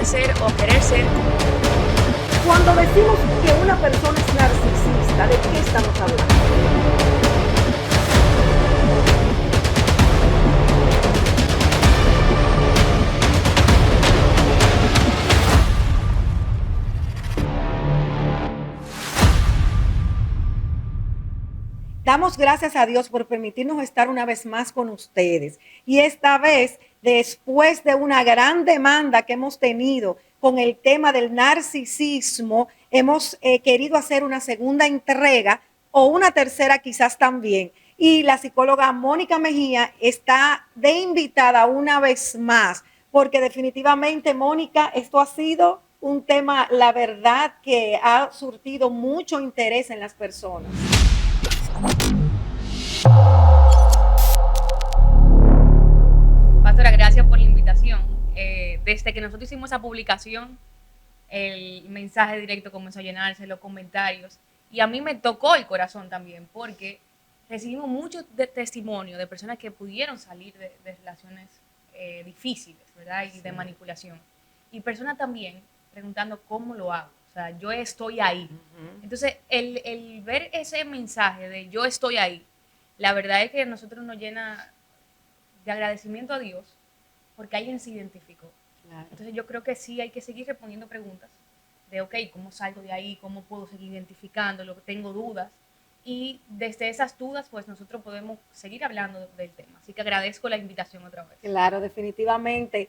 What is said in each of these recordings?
a ser o a querer ser. Cuando decimos que una persona es narcisista, ¿de qué estamos hablando? Damos gracias a Dios por permitirnos estar una vez más con ustedes. Y esta vez, después de una gran demanda que hemos tenido con el tema del narcisismo, hemos querido hacer una segunda entrega o una tercera quizás también. Y la psicóloga Mónica Mejía está de invitada una vez más, porque definitivamente, Mónica, esto ha sido un tema, la verdad, que ha surtido mucho interés en las personas. Pastora, gracias por la invitación. Desde que nosotros hicimos esa publicación, el mensaje directo comenzó a llenarse, los comentarios, y a mí me tocó el corazón también, porque recibimos mucho testimonio de personas que pudieron salir de relaciones difíciles, ¿verdad? Y de manipulación. Y personas también preguntando cómo lo hago. O sea, yo estoy ahí. Entonces, el ver ese mensaje de yo estoy ahí, la verdad es que a nosotros nos llena de agradecimiento a Dios porque alguien se identificó. Claro. Entonces yo creo que sí hay que seguir respondiendo preguntas de, ok, ¿cómo salgo de ahí? ¿Cómo puedo seguir identificándolo? Tengo dudas. Y desde esas dudas, pues nosotros podemos seguir hablando del tema. Así que agradezco la invitación otra vez. Claro, definitivamente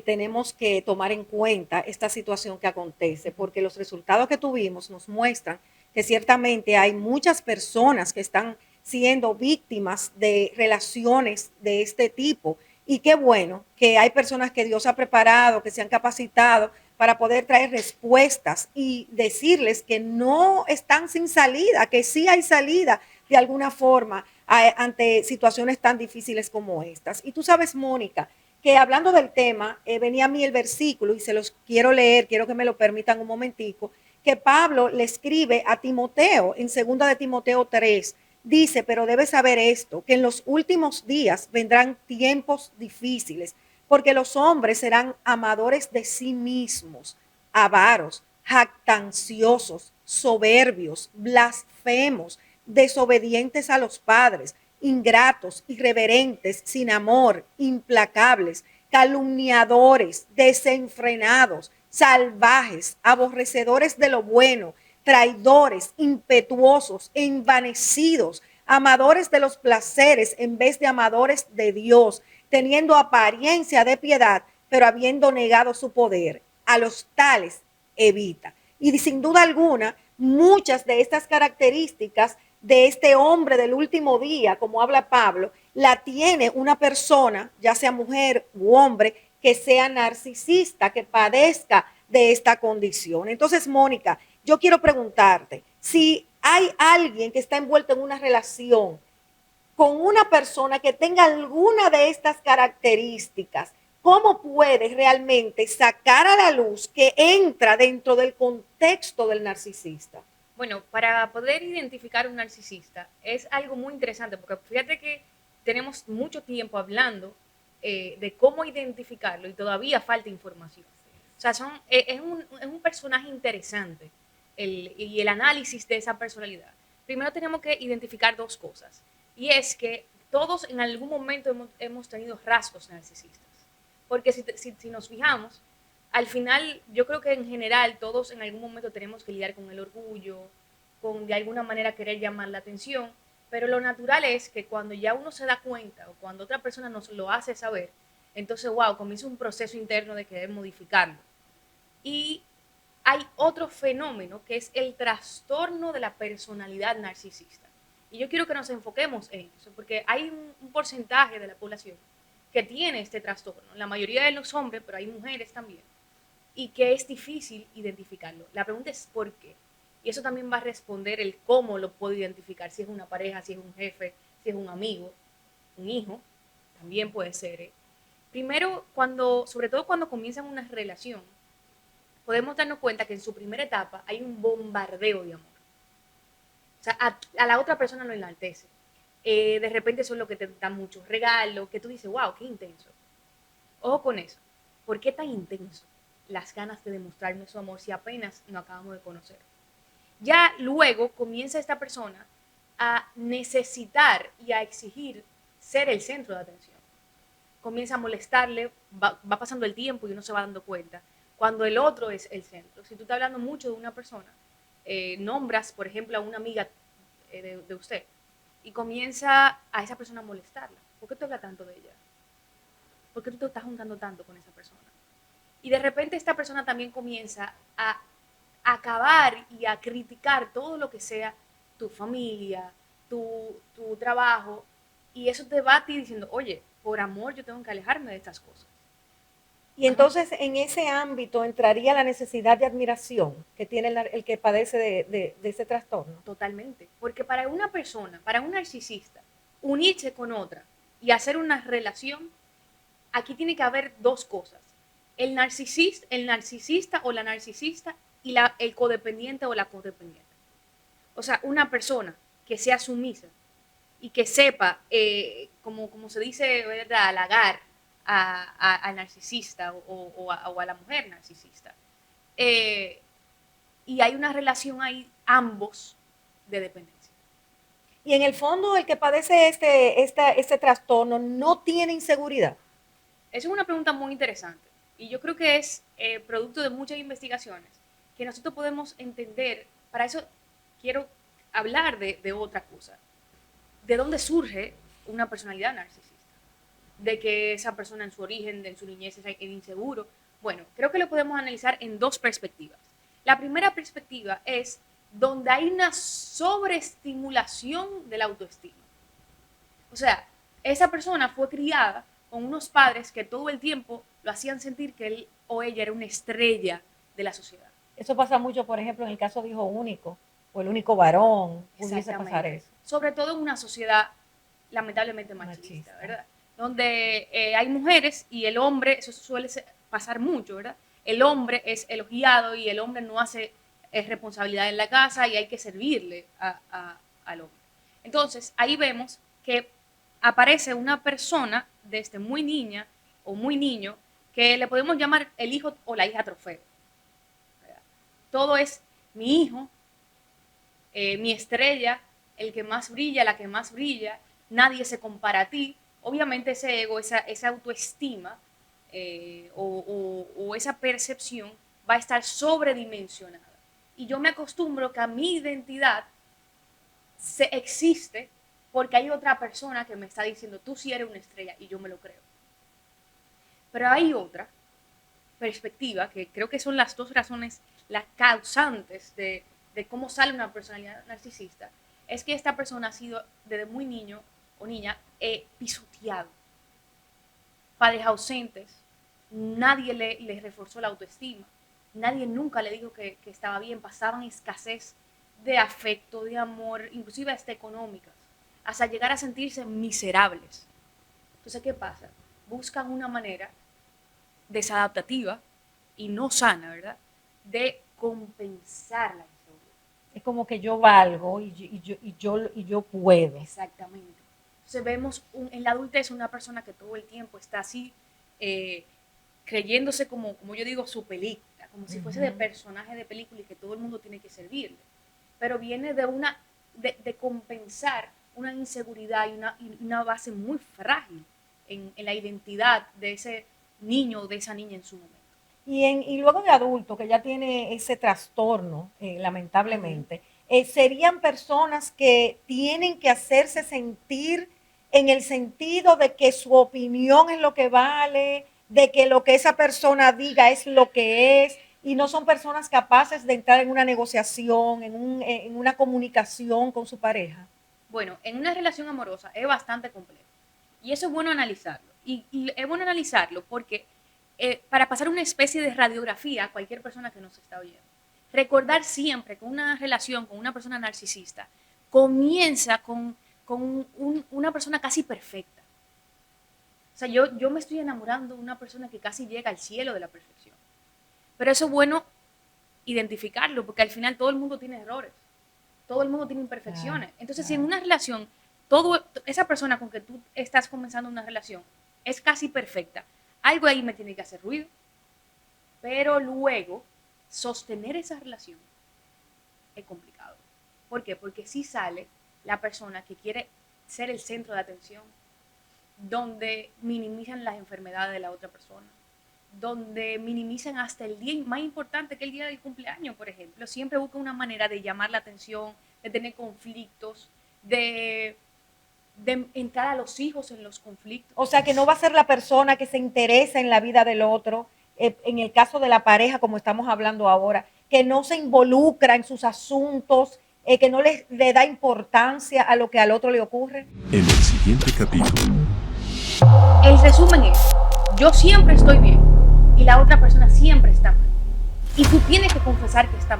tenemos que tomar en cuenta esta situación que acontece, porque los resultados que tuvimos nos muestran que ciertamente hay muchas personas que están siendo víctimas de relaciones de este tipo. Y qué bueno que hay personas que Dios ha preparado, que se han capacitado para poder traer respuestas y decirles que no están sin salida, que sí hay salida de alguna forma ante situaciones tan difíciles como estas. Y tú sabes, Mónica, que hablando del tema, venía a mí el versículo y se los quiero leer, quiero que me lo permitan un momentico, que Pablo le escribe a Timoteo en 2 de Timoteo 3. Dice, pero debes saber esto, que en los últimos días vendrán tiempos difíciles, porque los hombres serán amadores de sí mismos, avaros, jactanciosos, soberbios, blasfemos, desobedientes a los padres, ingratos, irreverentes, sin amor, implacables, calumniadores, desenfrenados, salvajes, aborrecedores de lo bueno, traidores, impetuosos, envanecidos, amadores de los placeres en vez de amadores de Dios, teniendo apariencia de piedad, pero habiendo negado su poder. A los tales evita. Y sin duda alguna, muchas de estas características de este hombre del último día, como habla Pablo, la tiene una persona, ya sea mujer u hombre, que sea narcisista, que padezca de esta condición. Entonces, Mónica, yo quiero preguntarte, si hay alguien que está envuelto en una relación con una persona que tenga alguna de estas características, ¿cómo puedes realmente sacar a la luz que entra dentro del contexto del narcisista? Bueno, para poder identificar un narcisista es algo muy interesante, porque fíjate que tenemos mucho tiempo hablando de cómo identificarlo y todavía falta información. O sea, es un personaje interesante y el análisis de esa personalidad. Primero tenemos que identificar dos cosas, y es que todos en algún momento hemos tenido rasgos narcisistas, porque si nos fijamos, al final, yo creo que en general todos en algún momento tenemos que lidiar con el orgullo, con de alguna manera querer llamar la atención, pero lo natural es que cuando ya uno se da cuenta o cuando otra persona nos lo hace saber, entonces, wow, comienza un proceso interno de querer modificarlo. Y hay otro fenómeno que es el trastorno de la personalidad narcisista. Y yo quiero que nos enfoquemos en eso, porque hay un porcentaje de la población que tiene este trastorno. La mayoría de los hombres, pero hay mujeres también, y que es difícil identificarlo. La pregunta es por qué. Y eso también va a responder el cómo lo puedo identificar, si es una pareja, si es un jefe, si es un amigo, un hijo, también puede ser. Primero, sobre todo cuando comienzan una relación, podemos darnos cuenta que en su primera etapa hay un bombardeo de amor. O sea, a la otra persona lo enaltece. De repente son los que te dan muchos regalos, que tú dices, wow, qué intenso. Ojo con eso. ¿Por qué tan intenso? las ganas de demostrarme su amor si apenas nos acabamos de conocer? Ya luego comienza esta persona a necesitar y a exigir ser el centro de atención. Comienza a molestarle, va pasando el tiempo y uno se va dando cuenta, cuando el otro es el centro. Si tú estás hablando mucho de una persona, nombras, por ejemplo, a una amiga de usted y comienza a esa persona a molestarla. ¿Por qué tú hablas tanto de ella? ¿Por qué tú te estás juntando tanto con esa persona? Y de repente esta persona también comienza a acabar y a criticar todo lo que sea tu familia, tu trabajo, y eso te va a ti diciendo, oye, por amor yo tengo que alejarme de estas cosas. Y entonces en ese ámbito entraría la necesidad de admiración que tiene el que padece de ese trastorno. Totalmente. Porque para una persona, para un narcisista, unirse con otra y hacer una relación, aquí tiene que haber dos cosas. El narcisista o la narcisista y el codependiente o la codependiente. O sea, una persona que sea sumisa y que sepa, como se dice, ¿verdad?, halagar al narcisista o a la mujer narcisista. Y hay una relación ahí, ambos, de dependencia. Y en el fondo el que padece este trastorno no tiene inseguridad. Esa es una pregunta muy interesante y yo creo que es producto de muchas investigaciones que nosotros podemos entender. Para eso quiero hablar de otra cosa. ¿De dónde surge una personalidad narcisista? De que esa persona en su origen, en su niñez, es inseguro. Bueno, creo que lo podemos analizar en dos perspectivas. La primera perspectiva es donde hay una sobreestimulación de la autoestima. O sea, esa persona fue criada con unos padres que todo el tiempo lo hacían sentir que él o ella era una estrella de la sociedad. Eso pasa mucho, por ejemplo, en el caso de hijo único o el único varón, pudiese pasar eso. Sobre todo en una sociedad lamentablemente machista, ¿verdad? Donde hay mujeres y el hombre, eso suele pasar mucho, ¿verdad? El hombre es elogiado y el hombre no hace responsabilidad en la casa y hay que servirle al hombre. Entonces, ahí vemos que aparece una persona desde muy niña o muy niño que le podemos llamar el hijo o la hija trofeo. ¿Verdad? Todo es mi hijo, mi estrella, el que más brilla, la que más brilla, nadie se compara a ti. Obviamente ese ego, esa autoestima o esa percepción va a estar sobredimensionada. Y yo me acostumbro que a mi identidad existe porque hay otra persona que me está diciendo, tú sí eres una estrella, y yo me lo creo. Pero hay otra perspectiva, que creo que son las dos razones, las causantes de cómo sale una personalidad narcisista, es que esta persona ha sido desde muy niño o niña pisoteado. Padres ausentes, nadie le reforzó la autoestima, nadie nunca le dijo que estaba bien, pasaban escasez de afecto, de amor, inclusive hasta económicas, hasta llegar a sentirse miserables. Entonces, ¿qué pasa? Buscan una manera desadaptativa y no sana, ¿verdad?, de compensar la inseguridad. Es como que yo valgo y yo puedo. Exactamente. Entonces vemos en la adultez una persona que todo el tiempo está así, creyéndose como yo digo, su película, como si fuese de personaje de película y que todo el mundo tiene que servirle. Pero viene de compensar una inseguridad y una base muy frágil en la identidad de ese niño o de esa niña en su momento. Y luego de adulto, que ya tiene ese trastorno, lamentablemente, serían personas que tienen que hacerse sentir en el sentido de que su opinión es lo que vale, de que lo que esa persona diga es lo que es, y no son personas capaces de entrar en una negociación, en una comunicación con su pareja. Bueno, en una relación amorosa es bastante complejo. Y eso es bueno analizarlo. Y es bueno analizarlo porque para pasar una especie de radiografía a cualquier persona que nos está oyendo, recordar siempre que una relación con una persona narcisista comienza con una persona casi perfecta. O sea, yo me estoy enamorando de una persona que casi llega al cielo de la perfección. Pero eso es bueno identificarlo porque al final todo el mundo tiene errores. Todo el mundo tiene imperfecciones. Entonces, si en una relación, esa persona con que tú estás comenzando una relación es casi perfecta, algo ahí me tiene que hacer ruido. Pero luego, sostener esa relación es complicado. ¿Por qué? Porque sí sale la persona que quiere ser el centro de atención, donde minimizan las enfermedades de la otra persona, donde minimizan hasta el día más importante, que es el día del cumpleaños, por ejemplo. Siempre buscan una manera de llamar la atención, de tener conflictos, de entrar a los hijos en los conflictos. O sea, que no va a ser la persona que se interesa en la vida del otro, en el caso de la pareja, como estamos hablando ahora, que no se involucra en sus asuntos, que no le da importancia a lo que al otro le ocurre. En el siguiente capítulo. El resumen es, yo siempre estoy bien y la otra persona siempre está mal. Y tú tienes que confesar que estás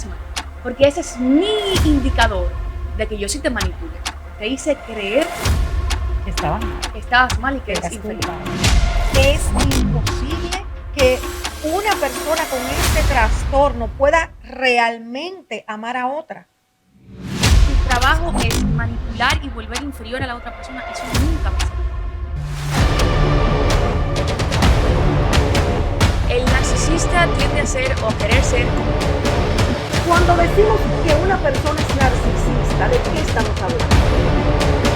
mal. Porque ese es mi indicador de que yo sí te manipulé. Te hice creer Que estabas mal y que eres infeliz. Es imposible que una persona con este trastorno pueda realmente amar a otra. Tu trabajo es manipular y volver inferior a la otra persona. Eso nunca va a ser. El narcisista tiende a ser o a querer ser como... Cuando decimos que una persona es narcisista, ¿de qué estamos hablando?